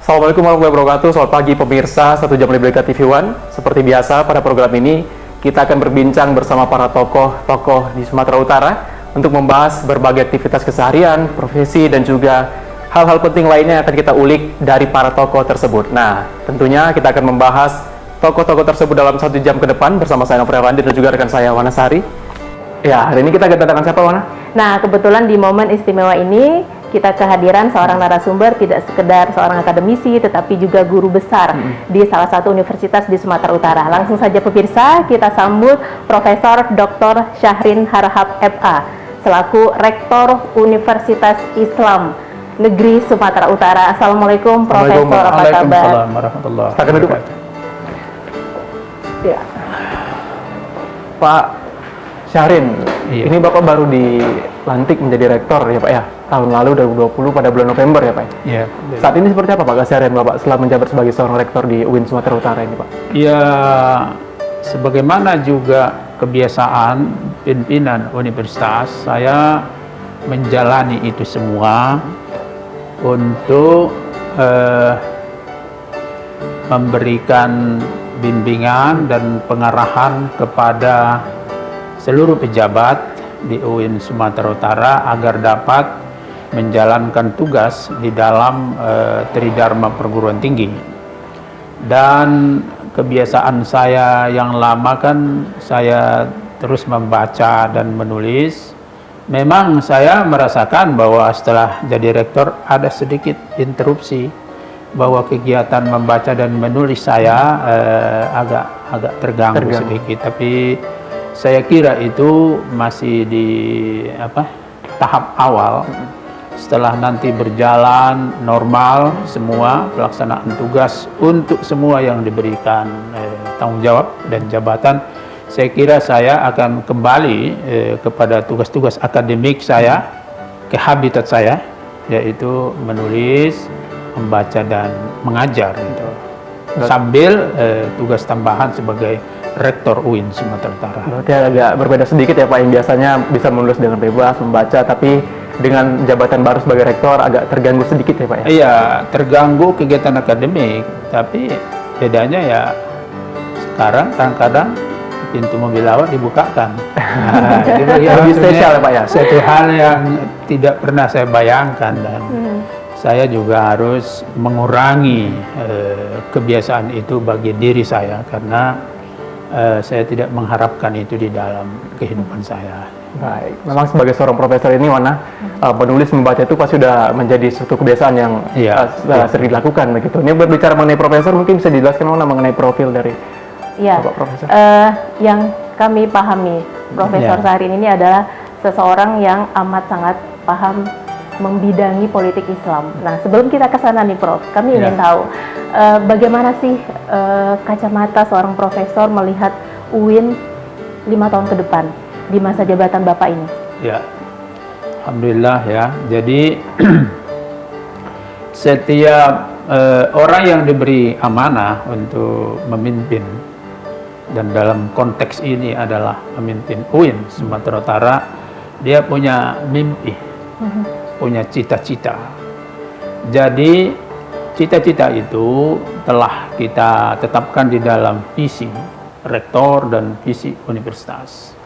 Assalamualaikum warahmatullahi wabarakatuh. Selamat pagi pemirsa 1 Jam Merdeka TV One. Seperti biasa pada program ini kita akan berbincang bersama para tokoh-tokoh di Sumatera Utara untuk membahas berbagai aktivitas keseharian, profesi, dan juga hal-hal penting lainnya yang akan kita ulik dari para tokoh tersebut. Nah, tentunya kita akan membahas tokoh-tokoh tersebut dalam 1 jam ke depan bersama saya Nofri Afandi dan juga rekan saya Wana Sari. Ya, hari ini kita kedatangan siapa, Wana? Nah, kebetulan di momen istimewa ini kita kehadiran seorang narasumber, tidak sekedar seorang akademisi tetapi juga guru besar di salah satu universitas di Sumatera Utara. Langsung saja pemirsa, kita sambut Profesor Dr. Syahrin Harahap FA selaku Rektor Universitas Islam Negeri Sumatera Utara. Assalamualaikum Profesor, apa kabar? Waalaikumsalam warahmatullahi Silakan duduk, Pak. Ya. Pak Syahrin, Iya. ini Bapak baru dilantik menjadi rektor ya Pak ya, tahun lalu 2020 pada bulan November ya Pak. Ya, Saat ini seperti apa Pak keseharian Bapak setelah menjabat sebagai seorang rektor di UIN Sumatera Utara ini Pak? ya, sebagaimana juga kebiasaan pimpinan universitas, saya menjalani itu semua untuk memberikan bimbingan dan pengarahan kepada seluruh pejabat di UIN Sumatera Utara agar dapat menjalankan tugas di dalam Tridharma Perguruan Tinggi. Dan kebiasaan saya yang lama kan saya terus membaca dan menulis. Memang saya merasakan bahwa setelah jadi rektor ada sedikit interupsi, bahwa kegiatan membaca dan menulis saya agak terganggu sedikit, tapi saya kira itu masih di tahap awal. Setelah nanti berjalan normal semua pelaksanaan tugas untuk semua yang diberikan tanggung jawab dan jabatan, saya kira saya akan kembali kepada tugas-tugas akademik saya, ke habitat saya, yaitu menulis, membaca dan mengajar gitu. Sambil tugas tambahan sebagai Rektor UIN Sumatera Utara. Berarti agak berbeda sedikit ya Pak, yang biasanya bisa menulis dengan bebas, membaca, tapi dengan jabatan baru sebagai rektor agak terganggu sedikit ya Pak ya? Iya, terganggu kegiatan akademik, tapi bedanya ya sekarang kadang-kadang pintu mobil awak dibukakan. Nah, Lebih spesial ya Pak ya? Satu hal yang tidak pernah saya bayangkan, dan saya juga harus mengurangi kebiasaan itu bagi diri saya karena saya tidak mengharapkan itu di dalam kehidupan saya. Baik, memang sebagai seorang profesor ini Wana, menulis membaca itu pasti sudah menjadi suatu kebiasaan yang sering dilakukan begitu. Ini berbicara mengenai profesor, mungkin bisa dijelaskan Wana mengenai profil dari Bapak Profesor? Yang kami pahami Profesor Syahrin ini adalah seseorang yang amat sangat paham membidangi politik Islam. Nah, sebelum kita ke sana nih Prof, kami ingin tahu bagaimana sih kacamata seorang profesor melihat UIN 5 tahun ke depan di masa jabatan Bapak ini? Ya, alhamdulillah ya. Jadi setiap orang yang diberi amanah untuk memimpin, dan dalam konteks ini adalah memimpin UIN Sumatera Utara, dia punya mimpi, punya cita-cita. Jadi cita-cita itu telah kita tetapkan di dalam visi rektor dan visi universitas.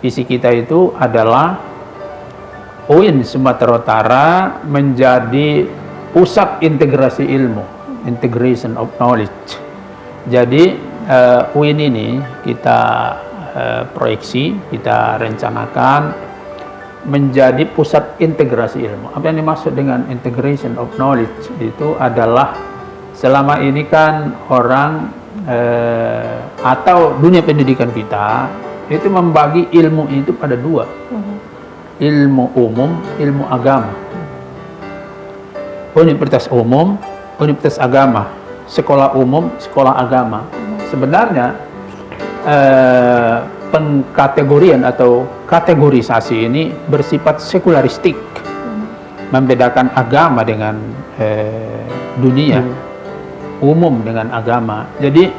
Visi kita itu adalah UIN Sumatera Utara menjadi pusat integrasi ilmu, integration of knowledge. Jadi UIN ini kita proyeksi, kita rencanakan menjadi pusat integrasi ilmu. Apa yang dimaksud dengan integration of knowledge itu adalah selama ini kan orang atau dunia pendidikan kita itu membagi ilmu itu pada dua, ilmu umum, ilmu agama. Universitas umum, universitas agama, sekolah umum, sekolah agama. Sebenarnya pengkategorian atau kategorisasi ini bersifat sekularistik, membedakan agama dengan dunia, umum dengan agama. Jadi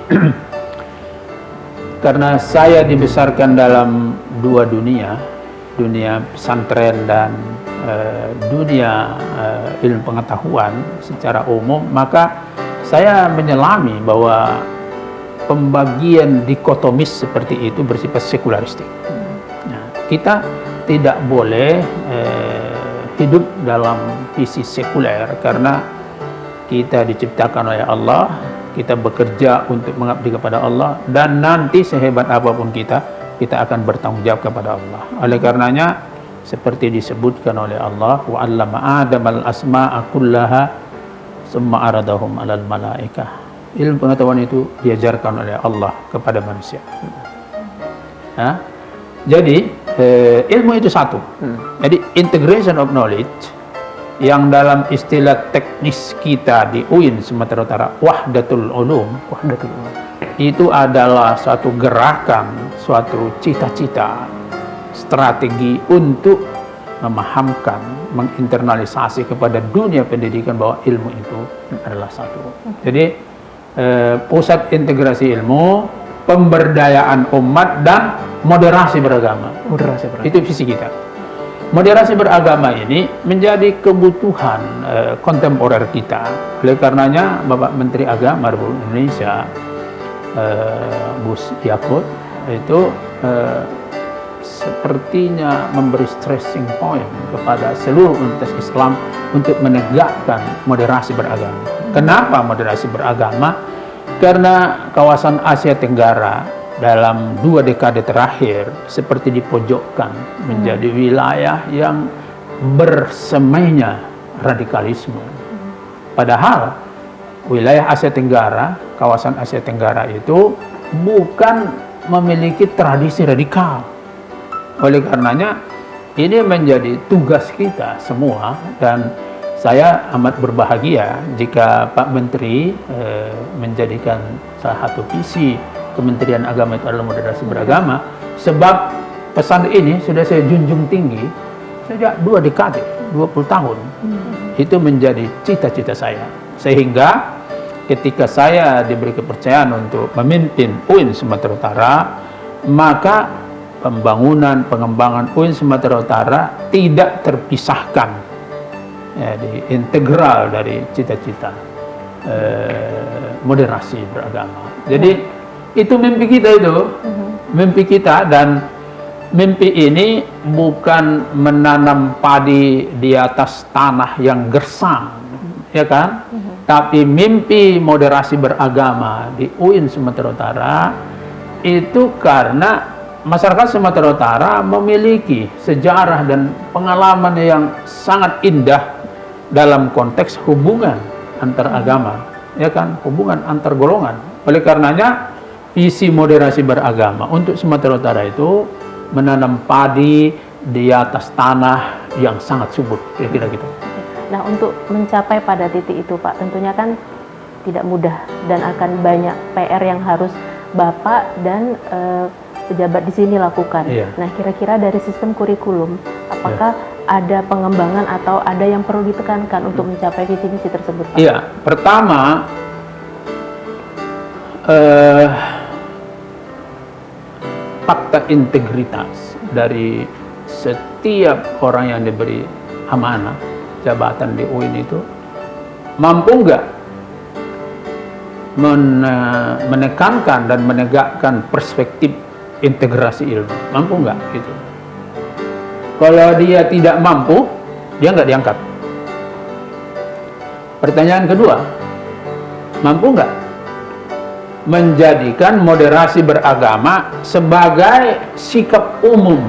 karena saya dibesarkan dalam dua dunia, dunia pesantren dan dunia ilmu pengetahuan secara umum, maka saya menyelami bahwa pembagian dikotomis seperti itu bersifat sekularistik. Nah, kita tidak boleh hidup dalam visi sekuler, karena kita diciptakan oleh Allah, kita bekerja untuk mengabdi kepada Allah, dan nanti sehebat apapun kita akan bertanggung jawab kepada Allah. Oleh karenanya, seperti disebutkan oleh Allah, wa 'allama Adam al-asma'a kullaha summa aradahum 'alal malaikah. Ilmu pengetahuan itu diajarkan oleh Allah kepada manusia. Jadi ilmu itu satu. Jadi integration of knowledge, yang dalam istilah teknis kita di UIN Sumatera Utara wahdatul ulum, itu adalah suatu gerakan, suatu cita-cita, strategi untuk memahamkan, menginternalisasi kepada dunia pendidikan bahwa ilmu itu adalah satu. Jadi pusat integrasi ilmu, pemberdayaan umat, dan moderasi beragama. Itu visi kita. Moderasi beragama ini menjadi kebutuhan kontemporer kita. Oleh karenanya Bapak Menteri Agama Republik Indonesia, Gus Yakut, itu sepertinya memberi stressing point kepada seluruh entitas Islam untuk menegakkan moderasi beragama. Kenapa moderasi beragama? Karena kawasan Asia Tenggara dalam 2 dekade terakhir seperti dipojokkan menjadi wilayah yang bersemainya radikalisme. Padahal wilayah Asia Tenggara, kawasan Asia Tenggara itu bukan memiliki tradisi radikal. Oleh karenanya ini menjadi tugas kita semua, dan saya amat berbahagia jika Pak Menteri menjadikan salah satu visi Kementerian Agama itu adalah moderasi beragama, sebab pesan ini sudah saya junjung tinggi sejak 2 dekade, 20 tahun. Itu menjadi cita-cita saya, sehingga ketika saya diberi kepercayaan untuk memimpin UIN Sumatera Utara, maka pembangunan, pengembangan UIN Sumatera Utara tidak terpisahkan, di integral dari cita-cita moderasi beragama. Jadi itu mimpi kita, mimpi kita, dan mimpi ini bukan menanam padi di atas tanah yang gersang, ya kan? Tapi mimpi moderasi beragama di UIN Sumatera Utara itu karena masyarakat Sumatera Utara memiliki sejarah dan pengalaman yang sangat indah dalam konteks hubungan antar agama, ya kan, hubungan antar golongan. Oleh karenanya visi moderasi beragama untuk Sumatera Utara itu menanam padi di atas tanah yang sangat subur, kira-kira gitu. Nah, untuk mencapai pada titik itu, Pak, tentunya kan tidak mudah dan akan banyak PR yang harus Bapak dan pejabat di sini lakukan. Iya. Nah, kira-kira dari sistem kurikulum, apakah ada pengembangan atau ada yang perlu ditekankan untuk mencapai visi misi tersebut, Pak? Iya, pertama fakta integritas dari setiap orang yang diberi amanah jabatan di UIN itu mampu nggak menekankan dan menegakkan perspektif integrasi ilmu, mampu nggak gitu. Kalau dia tidak mampu, dia nggak diangkat. Pertanyaan kedua, mampu nggak menjadikan moderasi beragama sebagai sikap umum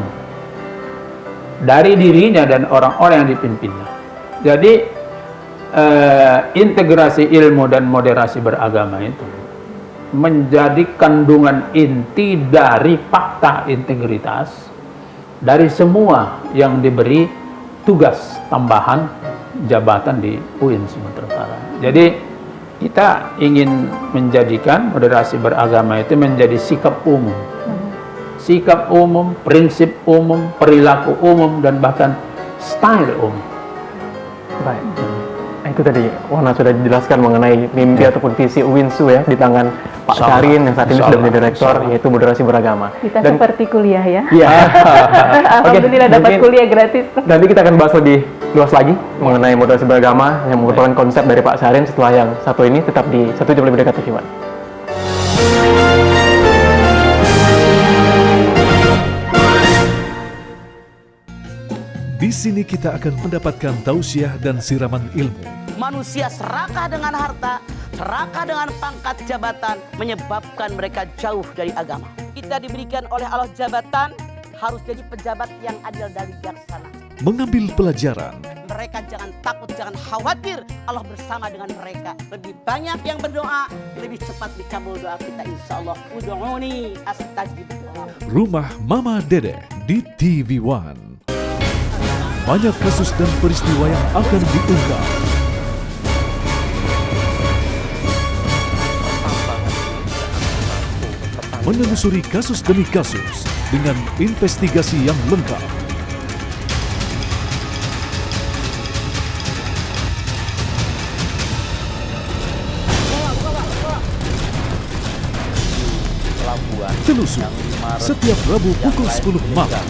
dari dirinya dan orang-orang yang dipimpinnya. Jadi integrasi ilmu dan moderasi beragama itu menjadi kandungan inti dari fakta integritas dari semua yang diberi tugas tambahan jabatan di UIN Sumatera Utara. Jadi kita ingin menjadikan moderasi beragama itu menjadi sikap umum. Sikap umum, prinsip umum, perilaku umum, dan bahkan style umum. Baik. itu tadi Wana sudah dijelaskan mengenai mimpi ataupun visi UINSU ya di tangan Pak Insyaallah. Syahrin yang saat ini sudah menjadi rektor, Insyaallah. yaitu moderasi beragama. Kita seperti kuliah ya. Iya. Alhamdulillah dapat mungkin kuliah gratis. nanti kita akan bahas lebih luas lagi mengenai moderasi beragama yang merupakan konsep dari Pak Syahrin setelah yang satu ini, tetap di 1 Jam Lebih Dekat TV One. Di sini kita akan mendapatkan tausiah dan siraman ilmu. Manusia serakah dengan harta, serakah dengan pangkat jabatan, menyebabkan mereka jauh dari agama. Kita diberikan oleh Allah jabatan, harus jadi pejabat yang adil dan bijaksana. Mengambil pelajaran, Mereka jangan takut, jangan khawatir, Allah bersama dengan mereka. Lebih banyak yang berdoa, lebih cepat dikabul doa kita, insya Allah. Ud'uni astajib lakum. Rumah Mama Dede di TV One. Banyak kasus dan peristiwa yang akan diungkap. Menelusuri kasus demi kasus dengan investigasi yang lengkap. Telusur setiap Rabu pukul 10 malam.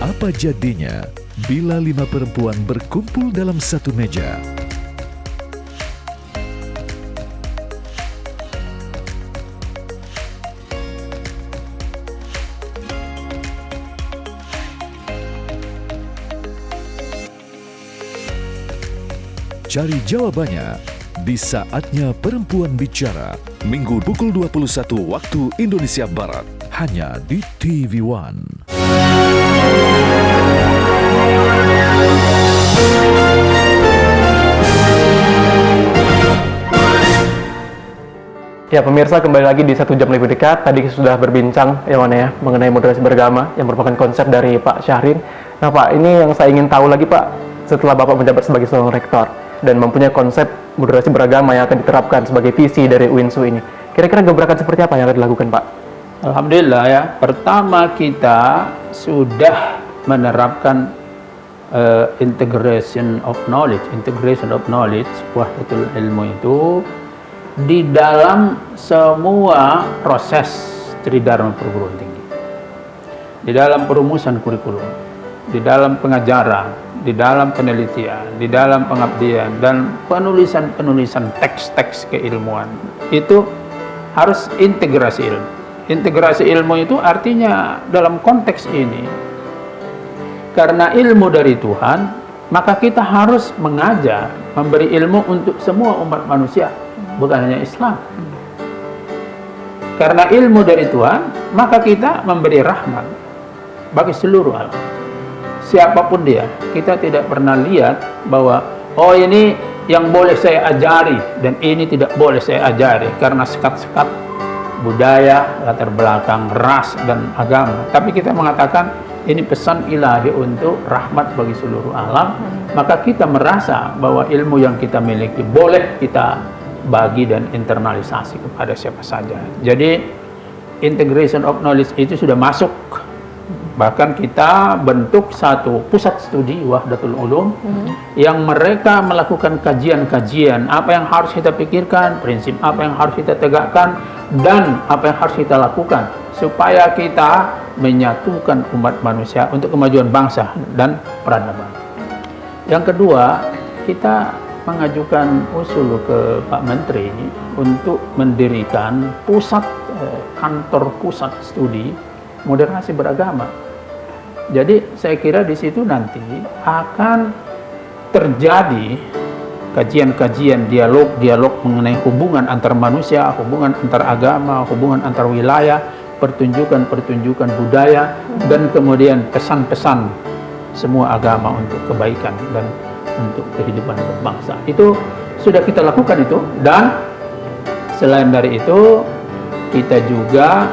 Apa jadinya bila 5 perempuan berkumpul dalam satu meja? Cari jawabannya di Saatnya Perempuan Bicara, Minggu pukul 21 waktu Indonesia Barat, hanya di TV One. Ya pemirsa, kembali lagi di 1 Jam Lebih Dekat. Tadi sudah berbincang ya Wana ya mengenai moderasi beragama yang merupakan konsep dari Pak Syahrin. Nah Pak, ini yang saya ingin tahu lagi Pak, setelah Bapak menjabat sebagai seorang rektor dan mempunyai konsep moderasi beragama yang akan diterapkan sebagai visi dari UINSU ini, kira-kira gebrakan seperti apa yang akan dilakukan Pak? Alhamdulillah ya, pertama kita sudah menerapkan integration of knowledge, wahdatul ilmu itu di dalam semua proses Tridharma perguruan tinggi, di dalam perumusan kurikulum, di dalam pengajaran, di dalam penelitian, di dalam pengabdian, dan penulisan teks-teks keilmuan. Itu harus integrasi ilmu. Integrasi ilmu itu artinya dalam konteks ini, karena ilmu dari Tuhan, maka kita harus mengajar, memberi ilmu untuk semua umat manusia, bukan hanya Islam. Karena ilmu dari Tuhan, maka kita memberi rahmat bagi seluruh alam. Siapapun dia, kita tidak pernah lihat bahwa oh ini yang boleh saya ajari dan ini tidak boleh saya ajari karena sekat-sekat budaya, latar belakang, ras dan agama. Tapi kita mengatakan ini pesan ilahi untuk rahmat bagi seluruh alam, maka kita merasa bahwa ilmu yang kita miliki boleh kita bagi dan internalisasi kepada siapa saja. Jadi integration of knowledge itu sudah masuk. Bahkan kita bentuk satu pusat studi Wahdatul Ulum yang mereka melakukan kajian-kajian apa yang harus kita pikirkan, prinsip apa yang harus kita tegakkan, dan apa yang harus kita lakukan supaya kita menyatukan umat manusia untuk kemajuan bangsa dan peradaban. Yang kedua, kita mengajukan usul ke Pak Menteri untuk mendirikan kantor pusat studi moderasi beragama. Jadi saya kira di situ nanti akan terjadi kajian-kajian, dialog mengenai hubungan antar manusia, hubungan antar agama, hubungan antar wilayah, pertunjukan budaya, dan kemudian pesan-pesan semua agama untuk kebaikan dan untuk kehidupan berbangsa. Itu sudah kita lakukan itu, dan selain dari itu kita juga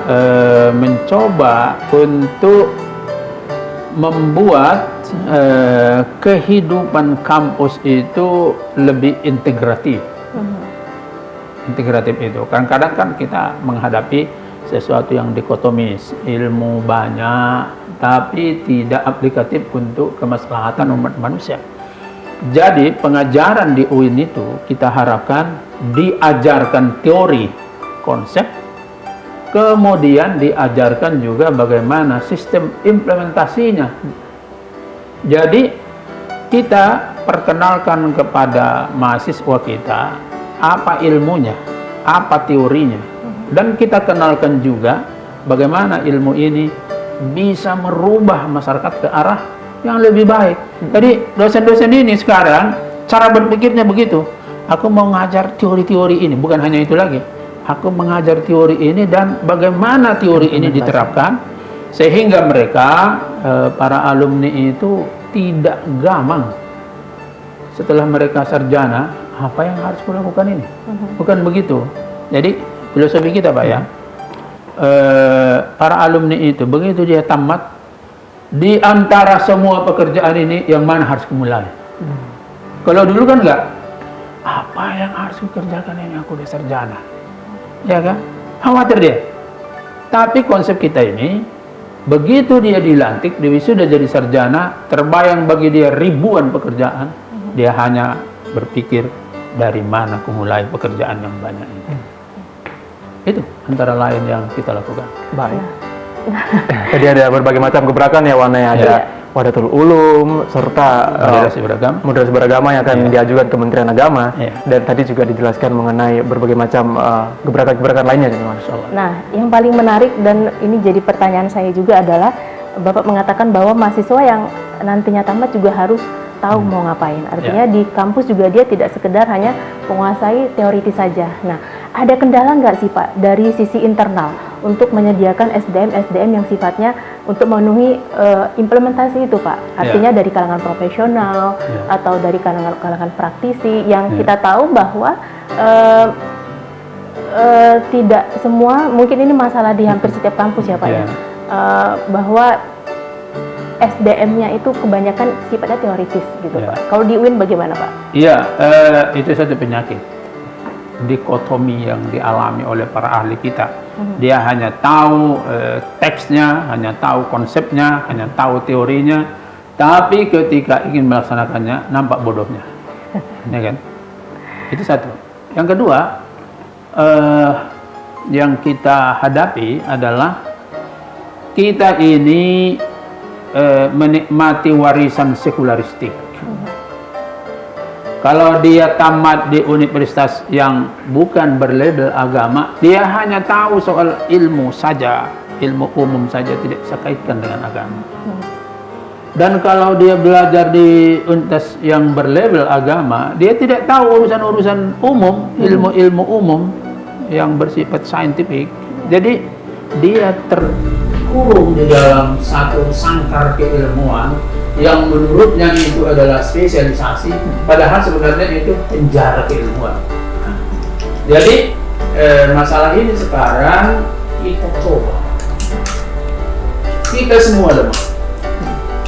mencoba untuk membuat kehidupan kampus itu lebih integratif. Integratif itu kadang-kadang kan kita menghadapi sesuatu yang dikotomis, ilmu banyak tapi tidak aplikatif untuk kemaslahatan umat manusia. Jadi pengajaran di UIN itu kita harapkan diajarkan teori konsep, kemudian diajarkan juga bagaimana sistem implementasinya. Jadi kita perkenalkan kepada mahasiswa kita apa ilmunya, apa teorinya, dan kita kenalkan juga bagaimana ilmu ini bisa merubah masyarakat ke arah yang lebih baik. Jadi dosen-dosen ini sekarang cara berpikirnya begitu. Aku mau ngajar teori-teori ini, bukan hanya itu lagi. Aku mengajar teori ini dan bagaimana teori ini diterapkan sehingga mereka para alumni itu tidak gamang setelah mereka sarjana apa yang harus melakukan ini. Bukan begitu. Jadi filosofi kita Pak ya, para alumni itu begitu dia tamat, di antara semua pekerjaan ini yang mana harus kumulai. Kalau dulu kan enggak, apa yang harus kukerjakan ini, aku udah sarjana, ya kan, khawatir dia. Tapi konsep kita ini, begitu dia dilantik, dia sudah jadi sarjana, terbayang bagi dia ribuan pekerjaan, dia hanya berpikir dari mana kumulai pekerjaan yang banyak itu. Itu antara lain yang kita lakukan. Baik. Tadi ada berbagai macam gebrakan ya Wana, ada Wadatul Ulum serta moderasi beragama yang akan diajukan Kementerian Agama, dan tadi juga dijelaskan mengenai berbagai macam gebrakan-gebrakan lainnya. Nah, yang paling menarik dan ini jadi pertanyaan saya juga adalah Bapak mengatakan bahwa mahasiswa yang nantinya tamat juga harus tahu mau ngapain. Artinya di kampus juga dia tidak sekedar hanya menguasai teoritis saja. Nah, ada kendala nggak sih Pak dari sisi internal untuk menyediakan SDM yang sifatnya untuk memenuhi implementasi itu Pak? Artinya dari kalangan profesional atau dari kalangan praktisi yang kita tahu bahwa tidak semua, mungkin ini masalah di hampir setiap kampus ya Pak ya, bahwa SDM-nya itu kebanyakan sifatnya teoritis gitu Pak. Kalau di UIN bagaimana Pak? Iya, itu satu penyakit dikotomi yang dialami oleh para ahli kita. Dia hanya tahu teksnya, hanya tahu konsepnya, hanya tahu teorinya, tapi ketika ingin melaksanakannya nampak bodohnya. Ya kan? Itu satu. Yang kedua, yang kita hadapi adalah kita ini menikmati warisan sekularistik. Kalau dia tamat di universitas yang bukan berlabel agama, dia hanya tahu soal ilmu saja, ilmu umum saja, tidak bisa kaitkan dengan agama. Dan kalau dia belajar di universitas yang berlabel agama, dia tidak tahu urusan-urusan umum, ilmu-ilmu umum yang bersifat saintifik. Jadi dia terkurung di dalam satu sangkar keilmuan yang menurutnya itu adalah spesialisasi, padahal sebenarnya itu penjara keilmuan. Jadi masalah ini sekarang kita coba, kita semua lemah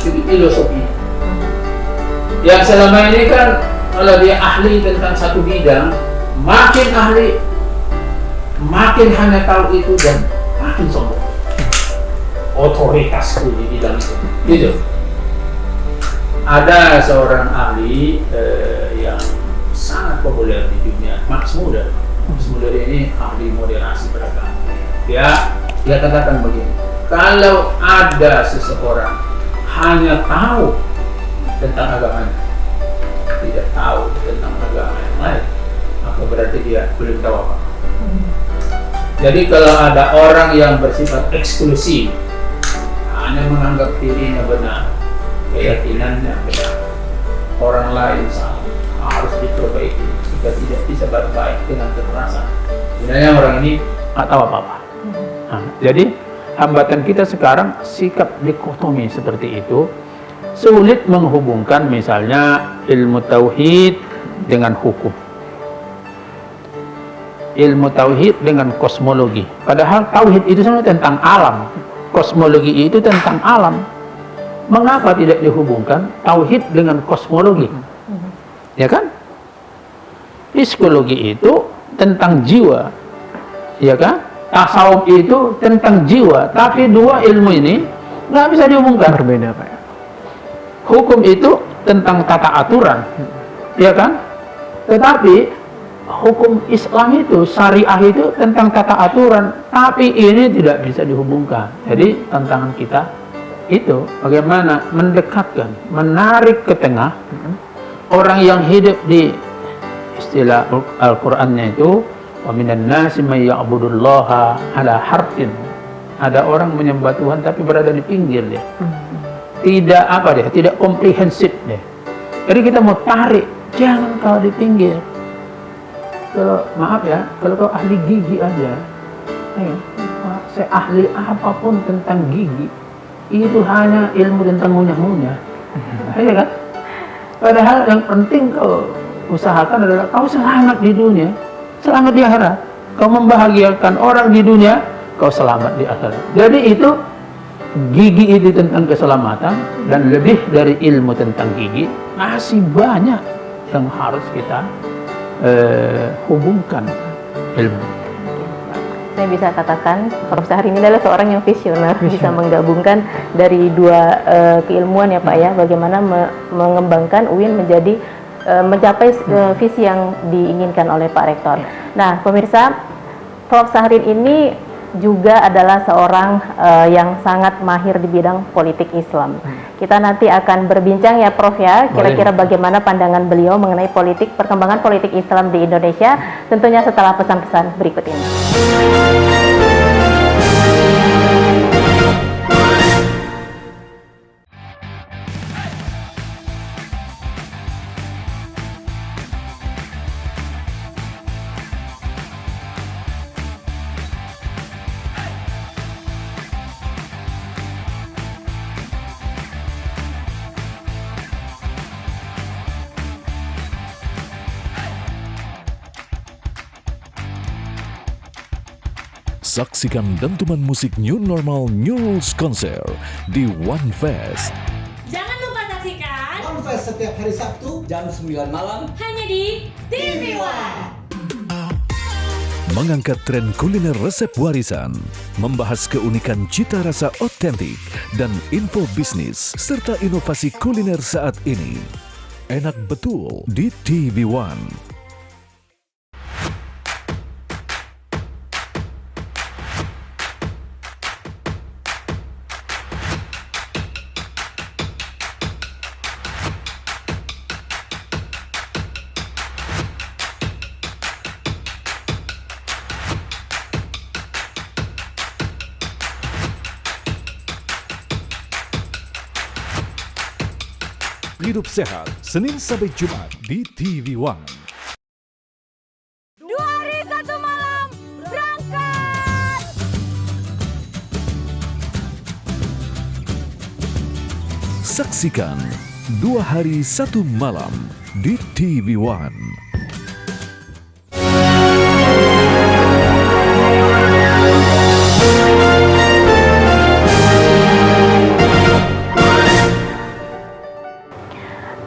di filosofi yang selama ini kan kalau dia ahli tentang satu bidang, makin ahli makin hanya tahu itu dan makin sombong otoritasku di bidang itu gitu. Ada seorang ahli yang sangat populer di dunia, Max Muller. Max Muller ini ahli moderasi beragama. Dia katakan begini, kalau ada seseorang hanya tahu tentang agamanya, tidak tahu tentang agama yang lain, maka berarti dia belum tahu apa. Jadi kalau ada orang yang bersifat eksklusif, hanya menganggap dirinya benar, keyakinannya benar, orang lain salah, harus diperbaiki. Jika tidak bisa berbaik dengan kekerasan, sebenarnya orang ini nggak tahu apa-apa. Nah, jadi hambatan kita sekarang sikap dikotomi seperti itu, sulit menghubungkan misalnya ilmu tauhid dengan hukum, ilmu tauhid dengan kosmologi. Padahal tauhid itu sebenarnya tentang alam, kosmologi itu tentang alam. Mengapa tidak dihubungkan tauhid dengan kosmologi? Ya kan? Psikologi itu tentang jiwa, ya kan? Tasawuf itu tentang jiwa. Tapi dua ilmu ini nggak bisa dihubungkan. Berbeda Pak. Hukum itu tentang tata aturan, ya kan? Tetapi hukum Islam itu, syariah itu tentang tata aturan, tapi ini tidak bisa dihubungkan. Jadi tantangan kita itu bagaimana mendekatkan, menarik ke tengah orang yang hidup di istilah Al-Qur'annya itu, wa minan nasi may ya'budullaha ala harfin. Ada orang menyembah Tuhan tapi berada di pinggir dia. Tidak komprehensif dia. Jadi kita mau tarik, jangan kau di pinggir. Kalau maaf ya, kalau kau ahli gigi aja, saya ahli apapun tentang gigi, itu hanya ilmu tentang ngunyah-ngunyah. Ya kan? Padahal yang penting kau usahakan adalah kau selamat di dunia, selamat di akhirat. Kau membahagiakan orang di dunia, kau selamat di akhirat. Jadi itu gigi itu tentang keselamatan, dan lebih dari ilmu tentang gigi masih banyak yang harus kita hubungkan ilmu. Saya bisa katakan Prof. Sahri ini adalah seorang yang visioner, bisa menggabungkan dari dua keilmuan ya Pak ya, bagaimana mengembangkan UIN menjadi mencapai visi yang diinginkan oleh Pak Rektor. Nah pemirsa, Prof. Sahri ini juga adalah seorang yang sangat mahir di bidang politik Islam. Kita nanti akan berbincang ya Prof ya, kira-kira bagaimana pandangan beliau mengenai perkembangan politik Islam di Indonesia, tentunya setelah pesan-pesan berikut ini. Saksikan dentuman musik New Normal New Rules Konser di One Fest. Jangan lupa saksikan One Fest setiap hari Sabtu jam 9 malam hanya di TV One. Mengangkat tren kuliner resep warisan, membahas keunikan cita rasa otentik dan info bisnis serta inovasi kuliner saat ini. Enak betul di TV One. Hidup sehat, Senin sampai Jumat di TV One. 2 hari 1 malam berangkat. Saksikan 2 hari 1 malam di TV One.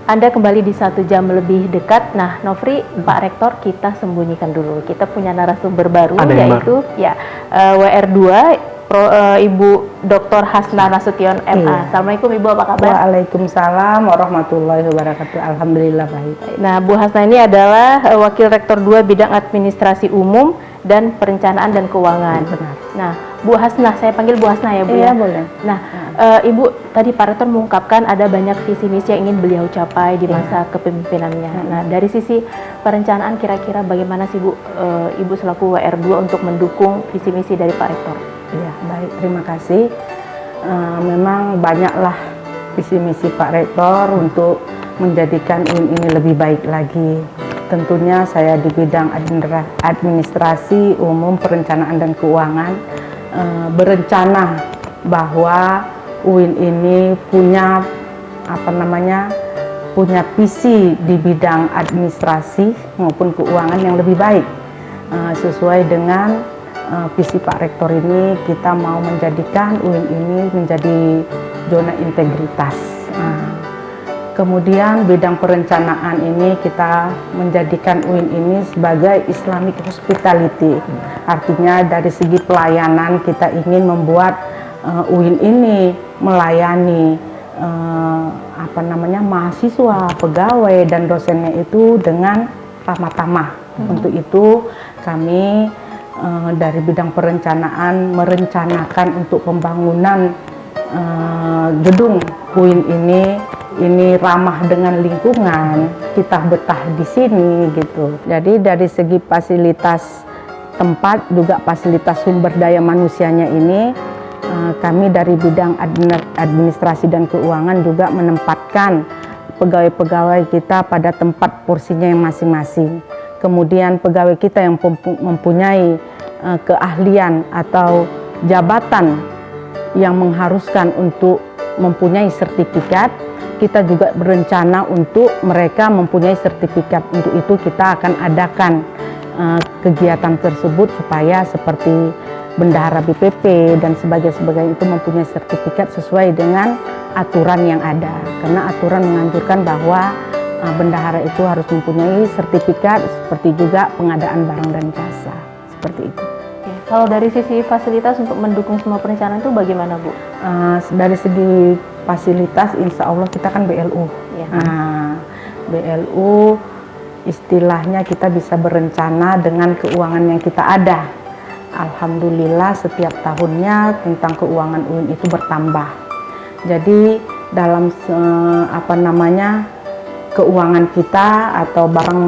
Anda kembali di 1 jam lebih dekat. Nah, Nofri, Pak Rektor, kita sembunyikan dulu. Kita punya narasumber baru, yaitu WR2, Ibu Dr. Hasna Nasution, MA. Iya. Assalamualaikum Ibu, apa kabar? Waalaikumsalam warahmatullahi wabarakatuh. Alhamdulillah baik. Nah, Bu Hasna ini adalah Wakil Rektor 2 Bidang Administrasi Umum dan Perencanaan dan Keuangan. Benar. Nah, Bu Hasna, saya panggil Bu Hasna ya Bu iya, ya? Boleh. Nah, Ibu, tadi Pak Rektor mengungkapkan ada banyak visi misi yang ingin beliau capai di masa kepemimpinannya. Nah, dari sisi perencanaan kira-kira bagaimana sih Bu, Ibu selaku WR2 untuk mendukung visi misi dari Pak Rektor? Iya, baik. Terima kasih. Memang banyaklah visi misi Pak Rektor untuk menjadikan UIN ini lebih baik lagi. Tentunya saya di bidang administrasi umum, perencanaan dan keuangan berencana bahwa UIN ini punya punya visi di bidang administrasi maupun keuangan yang lebih baik. Sesuai dengan visi Pak Rektor ini, kita mau menjadikan UIN ini menjadi zona integritas. Kemudian bidang perencanaan ini kita menjadikan UIN ini sebagai Islamic Hospitality. Artinya dari segi pelayanan kita ingin membuat UIN ini melayani mahasiswa, pegawai dan dosennya itu dengan ramah tamah. Untuk itu kami dari bidang perencanaan merencanakan untuk pembangunan gedung UIN ini ramah dengan lingkungan, kita betah di sini gitu. Jadi dari segi fasilitas tempat juga fasilitas sumber daya manusianya ini kami dari bidang administrasi dan keuangan juga menempatkan pegawai-pegawai kita pada tempat porsinya yang masing-masing. Kemudian pegawai kita yang mempunyai keahlian atau jabatan yang mengharuskan untuk mempunyai sertifikat, kita juga berencana untuk mereka mempunyai sertifikat. Untuk itu kita akan adakan kegiatan tersebut supaya seperti bendahara BPP dan sebagainya itu mempunyai sertifikat sesuai dengan aturan yang ada. Karena aturan menganjurkan bahwa bendahara itu harus mempunyai sertifikat, seperti juga pengadaan barang dan jasa, seperti itu. Kalau dari sisi fasilitas untuk mendukung semua perencanaan itu bagaimana, Bu? Dari segi fasilitas, insya Allah kita kan BLU. Ya. BLU istilahnya kita bisa berencana dengan keuangan yang kita ada. Alhamdulillah setiap tahunnya tentang keuangan UIN itu bertambah. Jadi dalam keuangan kita atau barang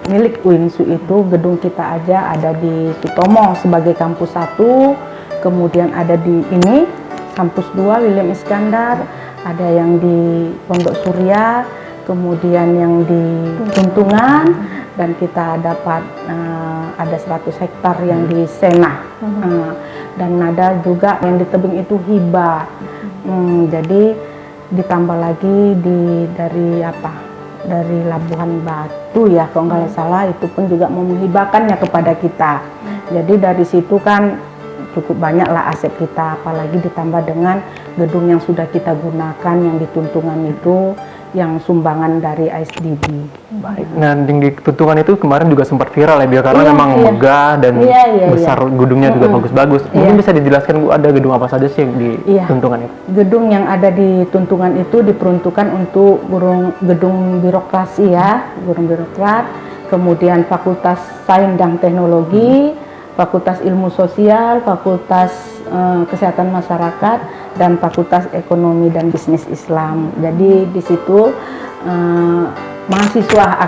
milik UINSU itu, gedung kita aja ada di Sutomo sebagai kampus 1, kemudian ada di ini kampus 2 William Iskandar, ada yang di Pondok Surya, kemudian yang di Tuntungan, dan kita dapat ada 100 hektar yang di Sena, dan ada juga yang di tebing itu hibah. Jadi ditambah lagi dari Labuhan Batu ya, kalau nggak salah, itu pun juga menghibahkannya kepada kita. Jadi dari situ kan cukup banyak lah aset kita, apalagi ditambah dengan gedung yang sudah kita gunakan yang di Tuntungan itu, yang sumbangan dari ISDB. Baik. Nah, di Tuntungan itu kemarin juga sempat viral ya, Bio, karena memang megah dan besar, gedungnya juga bagus-bagus. Mungkin bisa dijelaskan, Bu, ada gedung apa saja sih di Tuntungan itu? Gedung yang ada di Tuntungan itu diperuntukkan untuk gedung birokrasi ya, gedung birokrat, kemudian Fakultas Sains dan Teknologi, Fakultas Ilmu Sosial, Fakultas Kesehatan Masyarakat, dan Fakultas Ekonomi dan Bisnis Islam. Jadi di situ mahasiswa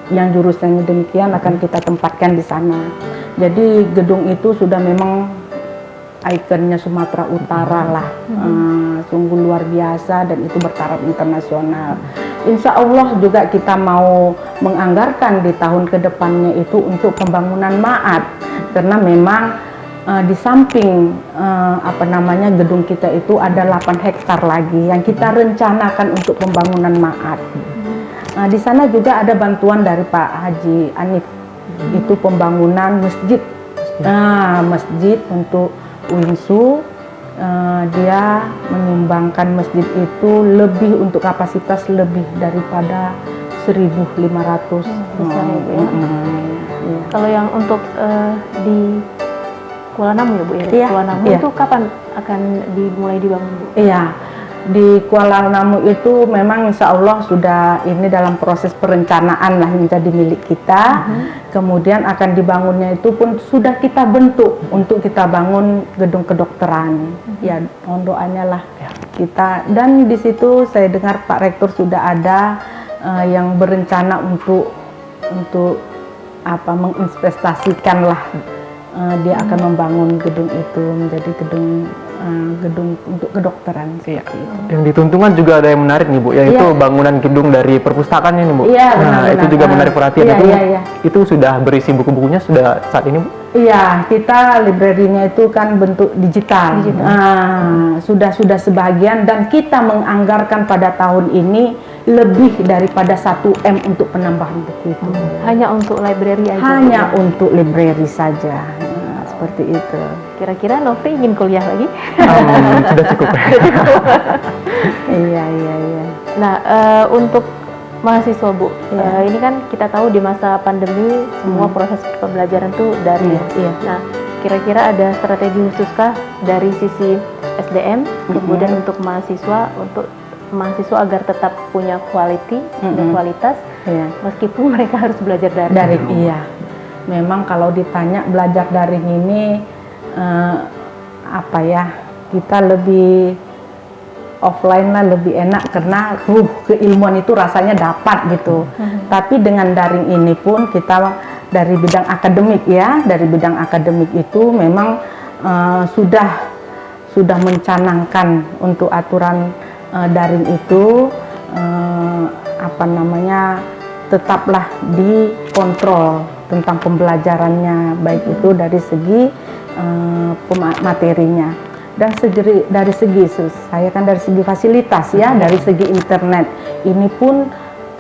yang jurusannya demikian akan kita tempatkan di sana. Jadi gedung itu sudah memang ikonnya Sumatera Utara lah, sungguh luar biasa dan itu bertaraf internasional. Insya Allah juga kita mau menganggarkan di tahun kedepannya itu untuk pembangunan MAAT, karena memang di samping gedung kita itu ada 8 hektar lagi yang kita rencanakan untuk pembangunan MAAT. Di sana juga ada bantuan dari Pak Haji Anif, itu pembangunan masjid. Masjid untuk UINSU, dia menyumbangkan masjid itu lebih untuk kapasitas lebih daripada 1.500. Kalau yang untuk di Kuala Namu ya, Bu? Kuala Namu itu kapan akan dimulai dibangun, Bu? Iya, di Kuala Namu itu memang insya Allah sudah ini dalam proses perencanaan lah menjadi milik kita. Kemudian akan dibangunnya itu pun sudah kita bentuk untuk kita bangun gedung kedokteran. Ya, mohon doanya lah kita. Dan di situ saya dengar Pak Rektor sudah ada yang berencana untuk menginvestasikan lah. Dia akan membangun gedung itu menjadi gedung untuk kedokteran. Iya. Yang di Tuntungan juga ada yang menarik nih, Bu, yaitu bangunan gedung dari perpustakaannya nih, Bu. Iya, itu juga menarik perhatian. Itu sudah berisi buku-bukunya sudah saat ini, Bu? Iya, kita library-nya itu kan bentuk digital. Sudah sebagian, dan kita menganggarkan pada tahun ini lebih daripada 1 M untuk penambahan buku itu. Hanya untuk library aja? Hanya untuk library saja. Seperti itu. Kira-kira Nofri ingin kuliah lagi? Sudah cukup. Iya. Nah, untuk mahasiswa, Bu, ini kan kita tahu di masa pandemi semua proses pembelajaran tuh daring. Nah, kira-kira ada strategi khususkah dari sisi SDM kemudian untuk mahasiswa untuk mahasiswa agar tetap punya quality dan kualitas, Iya. meskipun mereka harus belajar Daring, iya. Memang kalau ditanya belajar daring ini apa ya, kita lebih offline lah lebih enak karena keilmuan itu rasanya dapat gitu. Tapi dengan daring ini pun kita dari bidang akademik ya, dari bidang akademik itu memang sudah mencanangkan untuk aturan daring itu apa namanya tetaplah dikontrol tentang pembelajarannya, baik itu dari segi materinya. Dan dari segi saya kan dari segi fasilitas ya, dari segi internet ini pun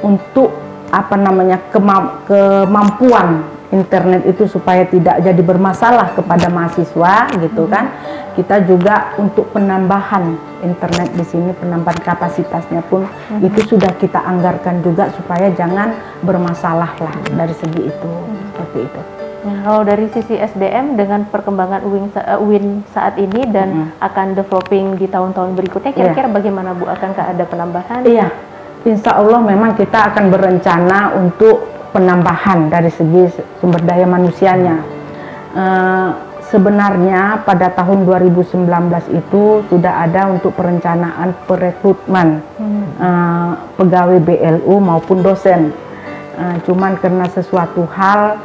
untuk apa namanya kemampuan internet itu supaya tidak jadi bermasalah kepada mahasiswa gitu kan. Kita juga untuk penambahan internet di sini, penambahan kapasitasnya pun itu sudah kita anggarkan juga supaya jangan bermasalah lah dari segi itu, seperti itu. Nah, kalau dari sisi SDM dengan perkembangan UIN saat ini dan akan developing di tahun-tahun berikutnya, kira-kira bagaimana Bu? Akankah ada penambahan? Iya, insya Allah memang kita akan berencana untuk penambahan dari segi sumber daya manusianya. Sebenarnya pada tahun 2019 itu sudah ada untuk perencanaan perekrutmen pegawai BLU maupun dosen. Cuman karena sesuatu hal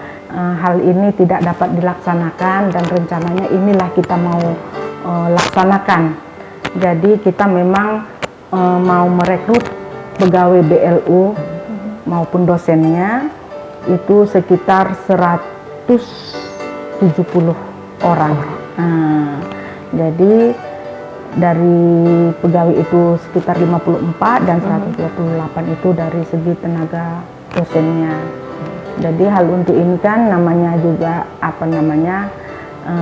ini tidak dapat dilaksanakan dan rencananya inilah kita mau laksanakan. Jadi kita memang mau merekrut pegawai BLU maupun dosennya itu sekitar 170 orang. Jadi dari pegawai itu sekitar 54 dan 128 itu dari segi tenaga dosennya. Jadi hal untuk ini kan namanya juga apa namanya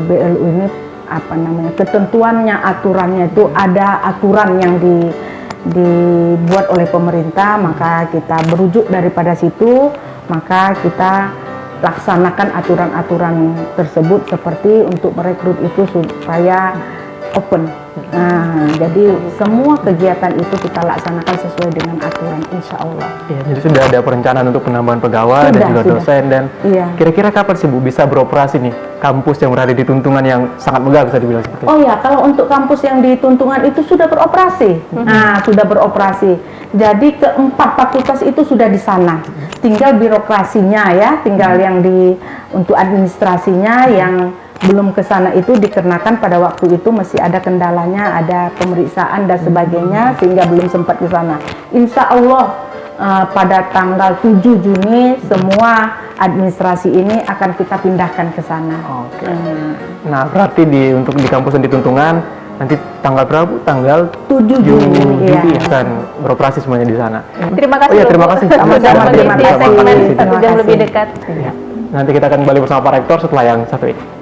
BLU ini apa namanya ketentuannya, aturannya itu ada aturan yang dibuat oleh pemerintah, maka kita berujuk daripada situ, maka kita laksanakan aturan-aturan tersebut seperti untuk merekrut itu supaya open. Nah, jadi semua kegiatan itu kita laksanakan sesuai dengan aturan, insya Allah. Ya, jadi sudah ada perencanaan untuk penambahan pegawai dan juga dosen, dan kira-kira kapan sih Bu bisa beroperasi nih kampus yang berada di Tuntungan yang sangat megah bisa dibilang seperti itu? Oh ya, kalau untuk kampus yang di Tuntungan itu sudah beroperasi. Nah, sudah beroperasi. Jadi keempat fakultas itu sudah di sana. Tinggal birokrasinya ya, tinggal yang untuk administrasinya yang belum ke sana itu dikarenakan pada waktu itu masih ada kendalanya, ada pemeriksaan dan sebagainya sehingga belum sempat ke sana. Insya Allah pada tanggal 7 Juni semua administrasi ini akan kita pindahkan ke sana. Oke. Nah, berarti untuk di kampus yang di Tuntungan nanti tanggal berapa? Tanggal 7 Juni akan beroperasi semuanya di sana. Terima kasih. Oh ya, terima kasih. Sama-sama. Terima kasih. Segmen 1 jam lebih dekat. Nanti kita akan kembali bersama Pak Rektor setelah yang satu ini.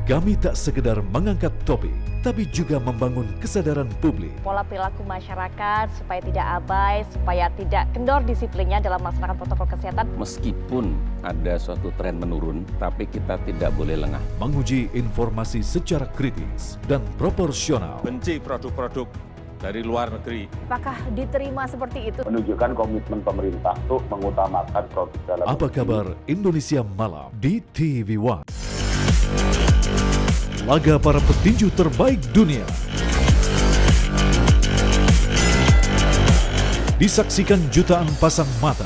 Kami tak sekedar mengangkat topik, tapi juga membangun kesadaran publik. Pola perilaku masyarakat supaya tidak abai, supaya tidak kendor disiplinnya dalam melaksanakan protokol kesehatan. Meskipun ada suatu tren menurun, tapi kita tidak boleh lengah. Menguji informasi secara kritis dan proporsional. Benci produk-produk dari luar negeri. Apakah diterima seperti itu? Menunjukkan komitmen pemerintah untuk mengutamakan produk dalam negeri. Apa kabar Indonesia Malam di TV One? Laga para petinju terbaik dunia disaksikan jutaan pasang mata.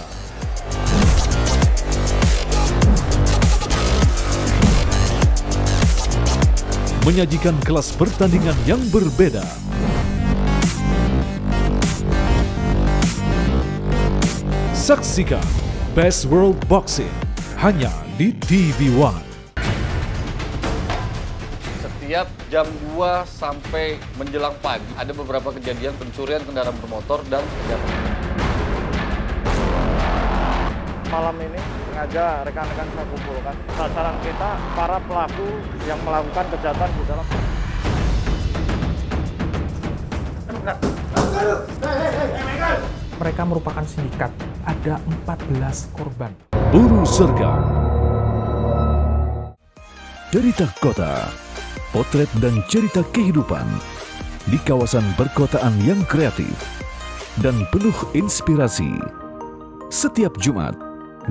Menyajikan kelas pertandingan yang berbeda. Saksikan Best World Boxing hanya di TV One. Setiap jam 2 sampai menjelang pagi ada beberapa kejadian pencurian kendaraan bermotor dan senjata. Malam ini sengaja rekan-rekan saya kumpulkan. Sasaran kita para pelaku yang melakukan kejahatan di dalam. Mereka merupakan sindikat. Ada 14 korban. Buru Sergam. Derita Kota, potret dan cerita kehidupan di kawasan perkotaan yang kreatif dan penuh inspirasi. Setiap Jumat